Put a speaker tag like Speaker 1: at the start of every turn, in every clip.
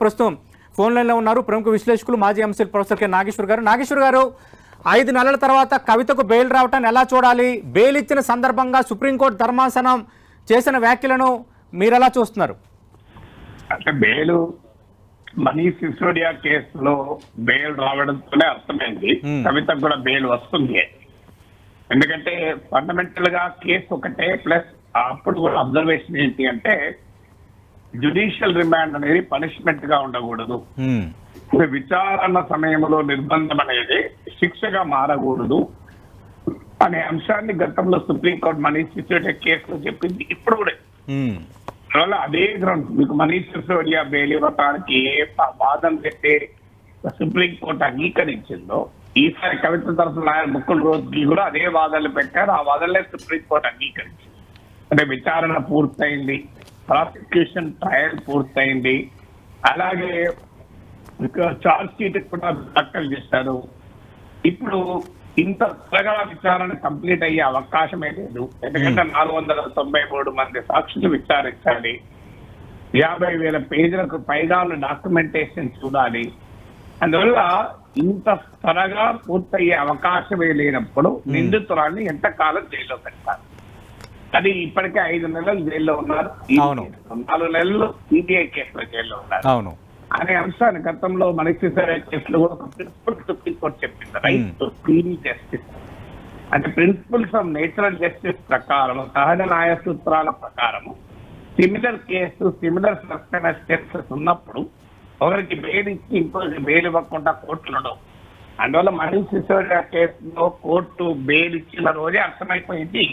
Speaker 1: ప్రస్తుతం ఫోన్ లైన్లో ఉన్నారు ప్రముఖ విశ్లేషకులు మాజీ ఎంసీల్ ప్రొఫెసర్ కె నాగేశ్వర్ గారు. నాగేశ్వర్ గారు, 5 నెలల తర్వాత కవితకు బెయిల్ రావటాన్ని ఎలా చూడాలి? బెయిల్ ఇచ్చిన సందర్భంగా సుప్రీంకోర్టు ధర్మాసనం చేసిన వ్యాఖ్యలను మీరు ఎలా చూస్తున్నారు?
Speaker 2: అంటే బెయిల్ మనీష్ సిసోడియా కేసులో బెయిల్ రావడంతోనే అర్థమైంది కవితకు కూడా బెయిల్ వస్తుంది. ఎందుకంటే ఫండమెంటల్ గా కేసు ఒకటే, ప్లస్ అప్పుడు కూడా అబ్జర్వేషన్ ఏంటి అంటే జ్యుడిషియల్ రిమాండ్ అనేది పనిష్మెంట్ గా ఉండకూడదు. విచారణ సమయంలో నిర్బంధం అనేది శిక్షగా మారకూడదు అనే అంశాన్ని గతంలో సుప్రీంకోర్టు మనీష్ సిసోడియా కేసులో చెప్పింది. ఇప్పుడు కూడా అందువల్ల అదే గ్రౌండ్ మీకు మనీష్ సిసోడియా బెయిల్ ఇవ్వడానికి వాదన పెట్టి సుప్రీంకోర్టు అంగీకరించిందో, ఈసారి కవిత తరఫున లాయర్ ముకుల్ రోహత్గి కూడా అదే వాదనలు పెట్టారు. ఆ వాదనలే సుప్రీంకోర్టు అంగీకరించింది. అంటే విచారణ పూర్తయింది, ప్రాసిక్యూషన్ ట్రయల్ పూర్తయింది, అలాగే చార్జ్ షీట్ కూడా దాఖలు చేశారు. ఇప్పుడు ఇంత త్వరగా విచారణ కంప్లీట్ అయ్యే అవకాశమే లేదు. ఎందుకంటే 493 మంది సాక్షులు విచారించాలి, 50,000 పేజీలకు పైగా డాక్యుమెంటేషన్ చూడాలి. అందువల్ల ఇంత త్వరగా పూర్తయ్యే అవకాశమే లేనప్పుడు నిందితురాన్ని ఎంతకాలం జైల్లో పెడతారు? అది ఇప్పటికే 5 నెలలు జైల్లో ఉన్నారు, 4 నెలలు సిబిఐ కేసులో జైల్లో ఉన్నారు అనే అంశాన్ని గతంలో మనీష్ సిసోడియా కేసులో కూడా ఒక ప్రిన్సిపల్ సుప్రీంకోర్టు చెప్పింది, రైట్ టు స్పీడీ జస్టిస్. అంటే ప్రిన్సిపల్స్ ఆఫ్ నేచురల్ జస్టిస్ ప్రకారం, సహజ న్యాయ సూత్రాల ప్రకారము సిమిలర్ కేసు, సిమిలర్ స్టెప్స్ ఉన్నప్పుడు ఒకరికి బెయిల్ ఇచ్చి ఇంకొకరికి బెయిల్ ఇవ్వకుండా కోర్టులు ఉండవు. అందువల్ల మనీష్ సిసోడియా కేసులో కోర్టు బెయిల్ ఇచ్చిన రోజే అర్థమైపోయింది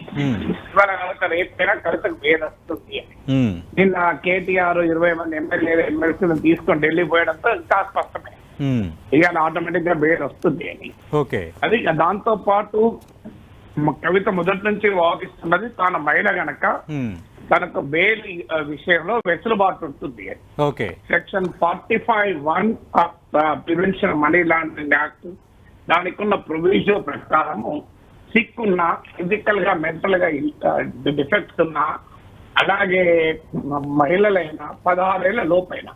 Speaker 2: రేపైనా కవితకు బెయిల్ వస్తుంది అని. నిన్న కేటీఆర్ 20 మంది ఎమ్మెల్యేలను తీసుకొని ఢిల్లీ పోయడంతో ఇంకా స్పష్టమే ఇక ఆటోమేటిక్ గా బెయిల్ వస్తుంది అని. అది దాంతో పాటు కవిత మొదటి నుంచి వాదిస్తున్నది తాను మహిళ గనక తనకు బెయిల్ విషయంలో వెసులుబాటు ఉంటుంది. Section 45(1) prevention money laundering act దానికి ఉన్న ప్రొవిజన్ ప్రకారము సిక్ ఉన్నా, ఫిజికల్ గా మెంటల్ గా డిఫెక్ట్స్ ఉన్నా, అలాగే మహిళలైనా 16 ఏళ్ల లోపైన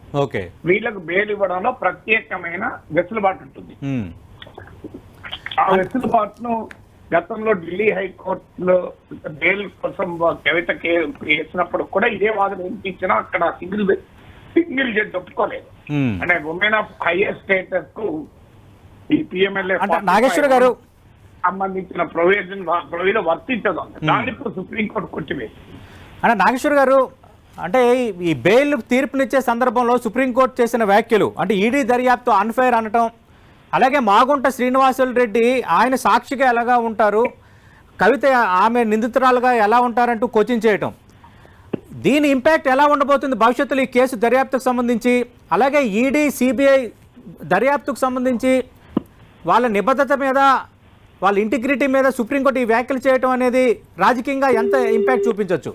Speaker 2: వీళ్ళకు బెయిల్ ఇవ్వడంలో ప్రత్యేకమైన వెసులుబాటు ఉంటుంది. ఆ వెసులుబాటును గతంలో ఢిల్లీ హైకోర్టులో బెయిల్ కోసం కవిత వేసినప్పుడు కూడా ఇదే వాదన వినిపించినా అక్కడ సింగిల్ జడ్జి ఒప్పుకోలేదు. అంటే ఉమెన్ ఆఫ్ హైయర్ స్టేటస్ కు ఈ పిఎంఎల్ఏ
Speaker 1: నాగేశ్వర గారు
Speaker 2: సంబంధించిన ప్రొవిజన్ వర్తించదు. దాన్ని ఇప్పుడు సుప్రీంకోర్టు కొట్టివేసింది.
Speaker 1: అంటే నాగేశ్వర్ గారు, అంటే ఈ బెయిల్ తీర్పునిచ్చే సందర్భంలో సుప్రీంకోర్టు చేసిన వ్యాఖ్యలు అంటే ఈడీ దర్యాప్తు అన్ఫెయిర్ అనటం, అలాగే మాగుంట శ్రీనివాసులు రెడ్డి ఆయన సాక్షిగా ఎలాగా ఉంటారు, కవిత ఆమె నిందితురాలుగా ఎలా ఉంటారంటూ కోచింగ్ చేయటం, దీని ఇంపాక్ట్ ఎలా ఉండబోతుంది భవిష్యత్తులో ఈ కేసు దర్యాప్తుకు సంబంధించి? అలాగే ఈడీ సిబిఐ దర్యాప్తుకు సంబంధించి వాళ్ళ నిబద్ధత మీద, వాళ్ళ ఇంటిగ్రిటీ మీద సుప్రీంకోర్టు ఈ వ్యాఖ్యలు చేయటం అనేది రాజకీయంగా ఎంత ఇంపాక్ట్ చూపించవచ్చు?